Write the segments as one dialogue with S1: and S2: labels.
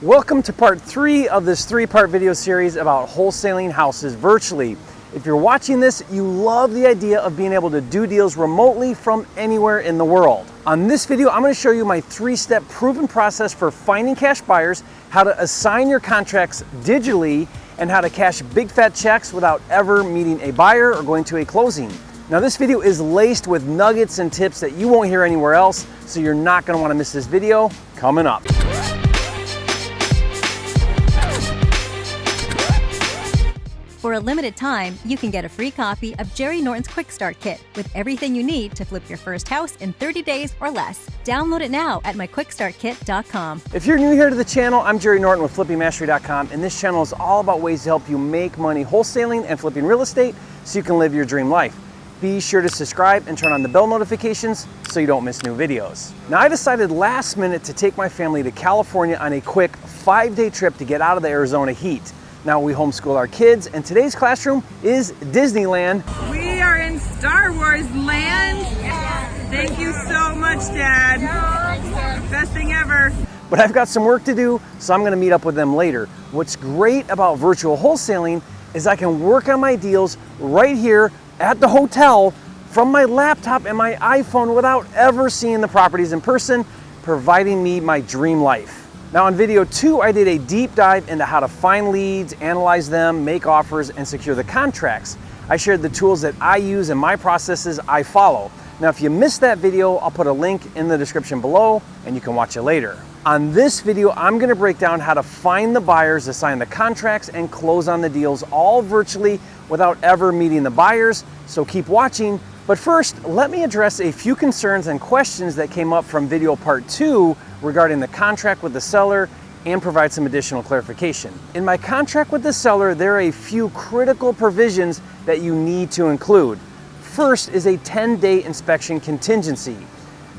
S1: Welcome to part 3 of this 3-part video series about wholesaling houses virtually. If you're watching this, you love the idea of being able to do deals remotely from anywhere in the world. On this video, I'm going to show you my 3-step proven process for finding cash buyers, how to assign your contracts digitally, and how to cash big fat checks without ever meeting a buyer or going to a closing. Now this video is laced with nuggets and tips that you won't hear anywhere else, so you're not going to want to miss this video coming up.
S2: For a limited time, you can get a free copy of Jerry Norton's Quick Start Kit with everything you need to flip your first house in 30 days or less. Download it now at myquickstartkit.com.
S1: If you're new here to the channel, I'm Jerry Norton with FlippingMastery.com, and this channel is all about ways to help you make money wholesaling and flipping real estate so you can live your dream life. Be sure to subscribe and turn on the bell notifications so you don't miss new videos. Now I decided last minute to take my family to California on a quick 5-day trip to get out of the Arizona heat. Now we homeschool our kids, and today's classroom is Disneyland.
S3: We are in Star Wars land. Thank you so much, Dad. Best thing ever.
S1: But I've got some work to do, so I'm gonna meet up with them later. What's great about virtual wholesaling is I can work on my deals right here at the hotel from my laptop and my iPhone without ever seeing the properties in person, providing me my dream life. Now in video 2, I did a deep dive into how to find leads, analyze them, make offers, and secure the contracts. I shared the tools that I use and my processes I follow. Now if you missed that video, I'll put a link in the description below and you can watch it later. On this video, I'm gonna break down how to find the buyers, assign the contracts, and close on the deals all virtually without ever meeting the buyers, so keep watching. But first, let me address a few concerns and questions that came up from video part 2 regarding the contract with the seller and provide some additional clarification. In my contract with the seller, there are a few critical provisions that you need to include. First is a 10-day inspection contingency.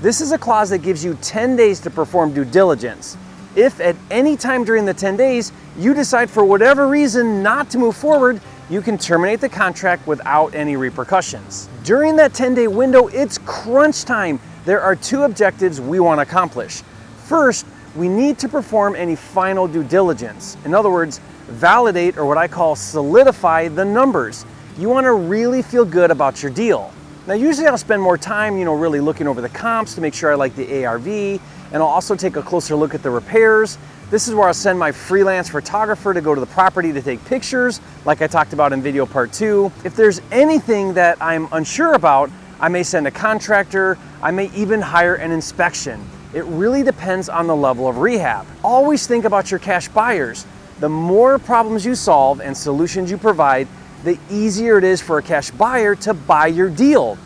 S1: This is a clause that gives you 10 days to perform due diligence. If at any time during the 10 days you decide for whatever reason not to move forward, you can terminate the contract without any repercussions. During that 10-day window, it's crunch time. There are 2 objectives we want to accomplish. First, we need to perform any final due diligence. In other words, validate, or what I call solidify, the numbers. You want to really feel good about your deal. Now usually I'll spend more time, really looking over the comps to make sure I like the ARV, and I'll also take a closer look at the repairs. This is where I'll send my freelance photographer to go to the property to take pictures, like I talked about in video part 2. If there's anything that I'm unsure about, I may send a contractor, I may even hire an inspection. It really depends on the level of rehab. Always think about your cash buyers. The more problems you solve and solutions you provide, the easier it is for a cash buyer to buy your deal.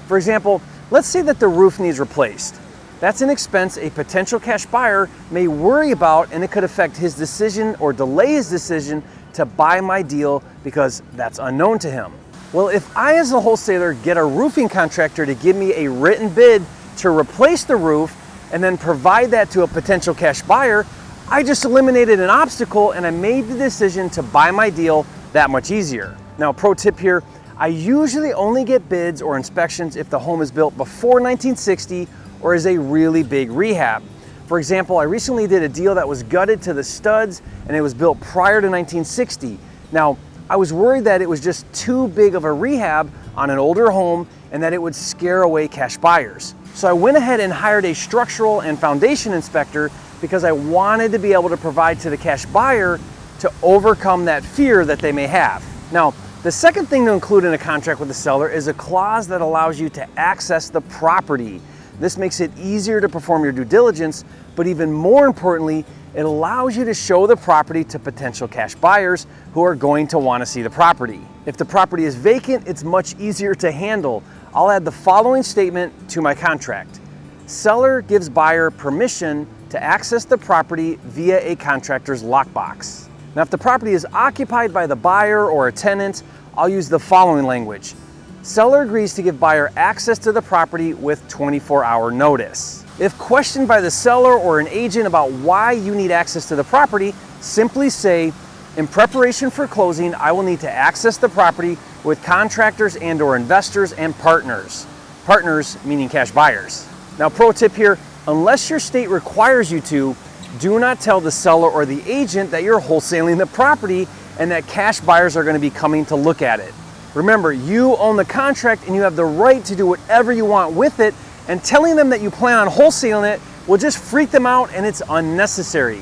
S1: For example, let's say that the roof needs replaced. That's an expense a potential cash buyer may worry about, and it could affect his decision or delay his decision to buy my deal because that's unknown to him. Well, if I as a wholesaler get a roofing contractor to give me a written bid to replace the roof and then provide that to a potential cash buyer, I just eliminated an obstacle and I made the decision to buy my deal that much easier. Now, pro tip here, I usually only get bids or inspections if the home is built before 1960 or is a really big rehab. For example, I recently did a deal that was gutted to the studs and it was built prior to 1960. Now, I was worried that it was just too big of a rehab on an older home and that it would scare away cash buyers. So I went ahead and hired a structural and foundation inspector because I wanted to be able to provide to the cash buyer to overcome that fear that they may have. Now, the second thing to include in a contract with the seller is a clause that allows you to access the property. This makes it easier to perform your due diligence, but even more importantly, it allows you to show the property to potential cash buyers who are going to want to see the property. If the property is vacant, it's much easier to handle. I'll add the following statement to my contract. Seller gives buyer permission to access the property via a contractor's lockbox. Now, if the property is occupied by the buyer or a tenant, I'll use the following language. Seller agrees to give buyer access to the property with 24-hour notice. If questioned by the seller or an agent about why you need access to the property, simply say, in preparation for closing, I will need to access the property with contractors and/or investors and partners. Partners meaning cash buyers. Now, pro tip here, unless your state requires you to, Do not tell the seller or the agent that you're wholesaling the property and that cash buyers are going to be coming to look at it. Remember, you own the contract and you have the right to do whatever you want with it, and telling them that you plan on wholesaling it will just freak them out and it's unnecessary.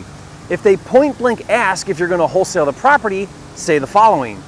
S1: If they point blank ask if you're going to wholesale the property, say the following.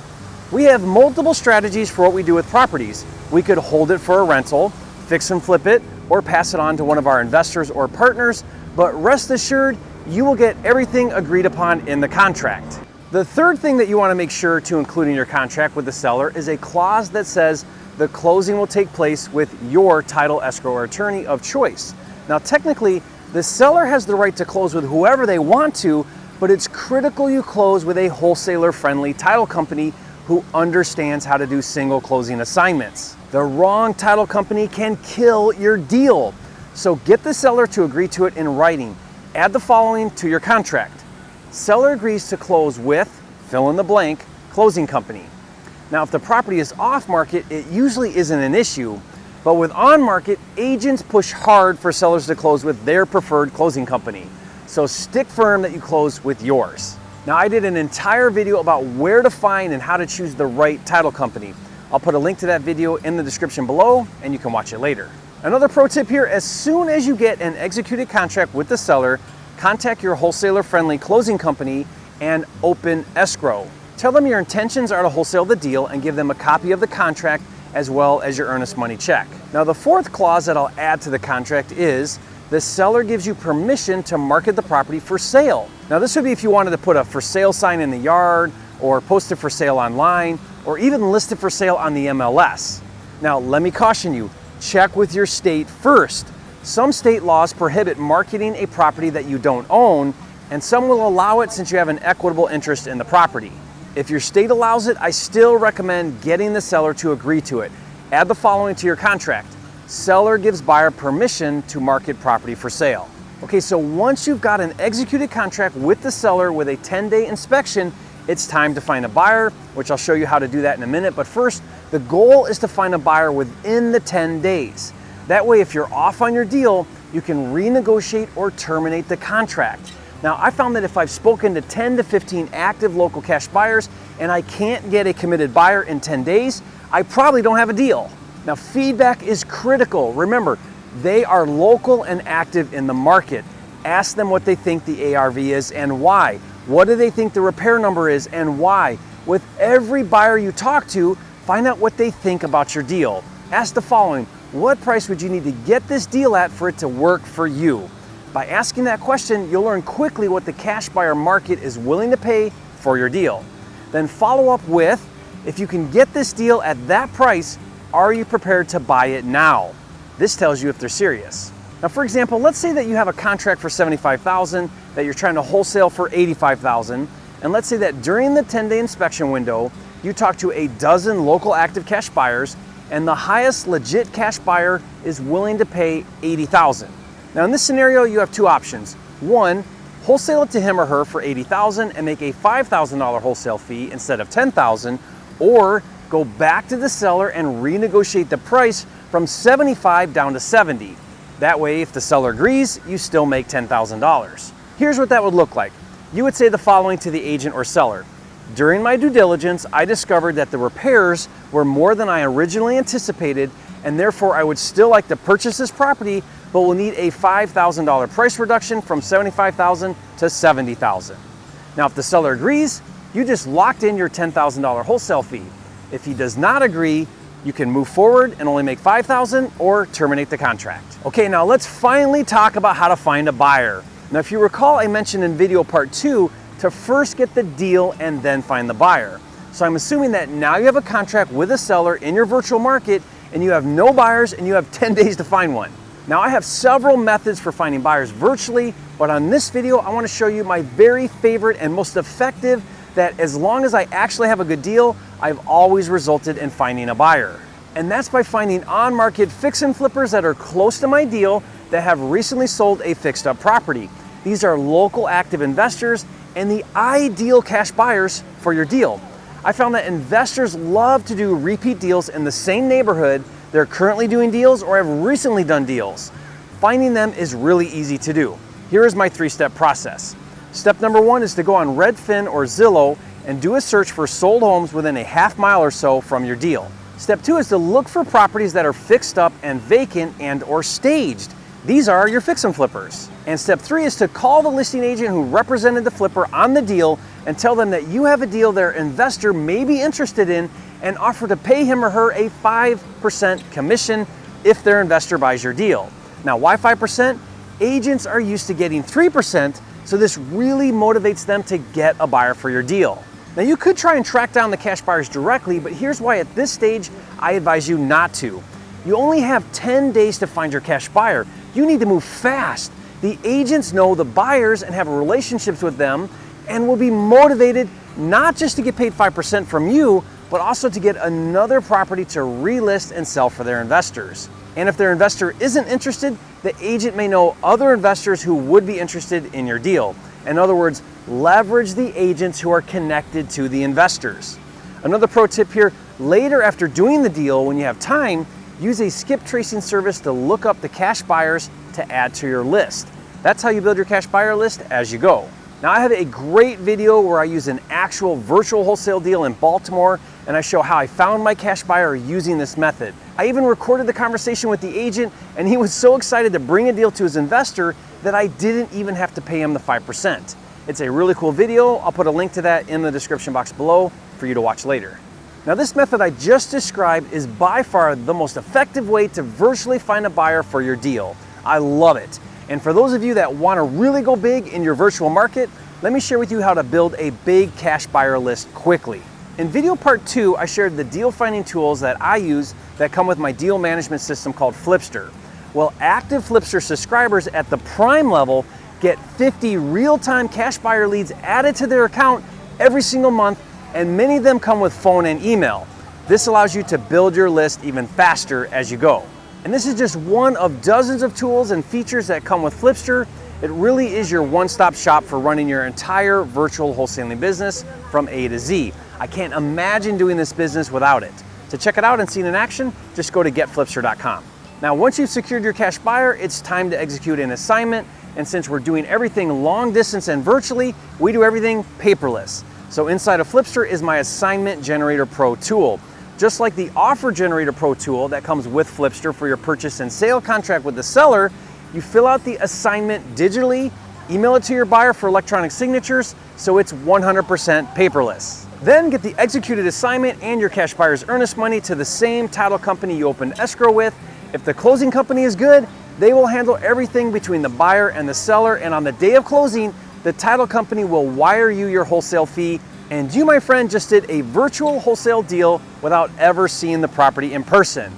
S1: We have multiple strategies for what we do with properties. We could hold it for a rental, fix and flip it, or pass it on to one of our investors or partners, but rest assured, you will get everything agreed upon in the contract. The third thing that you want to make sure to include in your contract with the seller is a clause that says the closing will take place with your title escrow or attorney of choice. Now, technically, the seller has the right to close with whoever they want to, but it's critical you close with a wholesaler-friendly title company who understands how to do single closing assignments. The wrong title company can kill your deal. So get the seller to agree to it in writing. Add the following to your contract. Seller agrees to close with, fill in the blank, closing company. Now, if the property is off market, it usually isn't an issue, but with on market, agents push hard for sellers to close with their preferred closing company. So stick firm that you close with yours. Now, I did an entire video about where to find and how to choose the right title company. I'll put a link to that video in the description below and you can watch it later. Another pro tip here, as soon as you get an executed contract with the seller, contact your wholesaler-friendly closing company and open escrow. Tell them your intentions are to wholesale the deal and give them a copy of the contract as well as your earnest money check. Now, the fourth clause that I'll add to the contract is the seller gives you permission to market the property for sale. Now, this would be if you wanted to put a for sale sign in the yard or post it for sale online or even list it for sale on the MLS. Now, let me caution you, check with your state first. Some state laws prohibit marketing a property that you don't own, and some will allow it since you have an equitable interest in the property. If your state allows it, I still recommend getting the seller to agree to it. Add the following to your contract. Seller gives buyer permission to market property for sale. Okay, so once you've got an executed contract with the seller with a 10-day inspection, it's time to find a buyer, which I'll show you how to do that in a minute. But first, the goal is to find a buyer within the 10 days. That way, if you're off on your deal, you can renegotiate or terminate the contract. Now, I found that if I've spoken to 10 to 15 active local cash buyers and I can't get a committed buyer in 10 days, I probably don't have a deal. Now, feedback is critical. Remember, they are local and active in the market. Ask them what they think the ARV is and why. What do they think the repair number is and why? With every buyer you talk to, find out what they think about your deal. Ask the following: what price would you need to get this deal at for it to work for you? By asking that question, you'll learn quickly what the cash buyer market is willing to pay for your deal. Then follow up with, if you can get this deal at that price, are you prepared to buy it now? This tells you if they're serious. Now, for example, let's say that you have a contract for $75,000 that you're trying to wholesale for $85,000, and let's say that during the 10-day inspection window, you talk to a dozen local active cash buyers, and the highest legit cash buyer is willing to pay $80,000. Now, in this scenario, you have two options. One, wholesale it to him or her for $80,000 and make a $5,000 wholesale fee instead of $10,000, or go back to the seller and renegotiate the price from $75,000 down to $70,000. That way, if the seller agrees, you still make $10,000. Here's what that would look like. You would say the following to the agent or seller: during my due diligence, I discovered that the repairs were more than I originally anticipated, and therefore I would still like to purchase this property, but will need a $5,000 price reduction from $75,000 to $70,000. Now, if the seller agrees, you just locked in your $10,000 wholesale fee. If he does not agree, you can move forward and only make $5,000 or terminate the contract. Okay, now let's finally talk about how to find a buyer. Now, if you recall, I mentioned in video part 2 to first get the deal and then find the buyer. So I'm assuming that now you have a contract with a seller in your virtual market and you have no buyers and you have 10 days to find one. Now, I have several methods for finding buyers virtually, but on this video, I want to show you my very favorite and most effective that as long as I actually have a good deal, I've always resulted in finding a buyer. And that's by finding on-market fix and flippers that are close to my deal that have recently sold a fixed up property. These are local active investors and the ideal cash buyers for your deal. I found that investors love to do repeat deals in the same neighborhood they're currently doing deals or have recently done deals. Finding them is really easy to do. Here is my 3-step process. Step number 1 is to go on Redfin or Zillow and do a search for sold homes within a half-mile or so from your deal. Step 2 is to look for properties that are fixed up and vacant and or staged. These are your fix and flippers. And step 3 is to call the listing agent who represented the flipper on the deal and tell them that you have a deal their investor may be interested in and offer to pay him or her a 5% commission if their investor buys your deal. Now, why 5%? Agents are used to getting 3%, so this really motivates them to get a buyer for your deal. Now, you could try and track down the cash buyers directly, but here's why at this stage I advise you not to. You only have 10 days to find your cash buyer. You need to move fast. The agents know the buyers and have relationships with them and will be motivated not just to get paid 5% from you, but also to get another property to relist and sell for their investors. And if their investor isn't interested, the agent may know other investors who would be interested in your deal. In other words, leverage the agents who are connected to the investors. Another pro tip here, later after doing the deal, when you have time, use a skip tracing service to look up the cash buyers to add to your list. That's how you build your cash buyer list as you go. Now, I have a great video where I use an actual virtual wholesale deal in Baltimore, and I show how I found my cash buyer using this method. I even recorded the conversation with the agent, and he was so excited to bring a deal to his investor that I didn't even have to pay him the 5%. It's a really cool video. I'll put a link to that in the description box below for you to watch later. Now, this method I just described is by far the most effective way to virtually find a buyer for your deal. I love it. And for those of you that want to really go big in your virtual market, let me share with you how to build a big cash buyer list quickly. In video part 2, I shared the deal finding tools that I use that come with my deal management system called FLIPSTER. Well, active FLIPSTER subscribers at the prime level get 50 real-time cash buyer leads added to their account every single month, and many of them come with phone and email. This allows you to build your list even faster as you go. And this is just one of dozens of tools and features that come with FLIPSTER. It really is your one-stop shop for running your entire virtual wholesaling business from A to Z. I can't imagine doing this business without it. To check it out and see it in action, just go to getflipster.com. Now, once you've secured your cash buyer, it's time to execute an assignment. And since we're doing everything long distance and virtually, we do everything paperless. So inside of FLIPSTER is my Assignment Generator Pro tool. Just like the Offer Generator Pro tool that comes with FLIPSTER for your purchase and sale contract with the seller, you fill out the assignment digitally, email it to your buyer for electronic signatures, so it's 100% paperless. Then get the executed assignment and your cash buyer's earnest money to the same title company you opened escrow with. If the closing company is good, they will handle everything between the buyer and the seller, and on the day of closing, the title company will wire you your wholesale fee, and you, my friend, just did a virtual wholesale deal without ever seeing the property in person.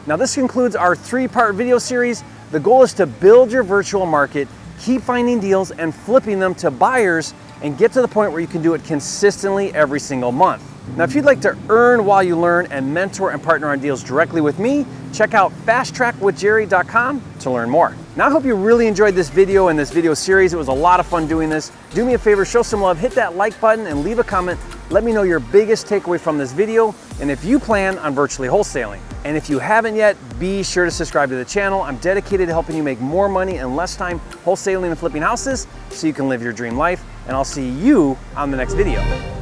S1: Now, this concludes our 3-part video series. The goal is to build your virtual market, keep finding deals and flipping them to buyers, and get to the point where you can do it consistently every single month. Now, if you'd like to earn while you learn and mentor and partner on deals directly with me, check out fasttrackwithjerry.com to learn more. Now, I hope you really enjoyed this video and this video series. It was a lot of fun doing this. Do me a favor, show some love, hit that like button and leave a comment. Let me know your biggest takeaway from this video and if you plan on virtually wholesaling. And if you haven't yet, be sure to subscribe to the channel. I'm dedicated to helping you make more money in less time wholesaling and flipping houses so you can live your dream life. And I'll see you on the next video.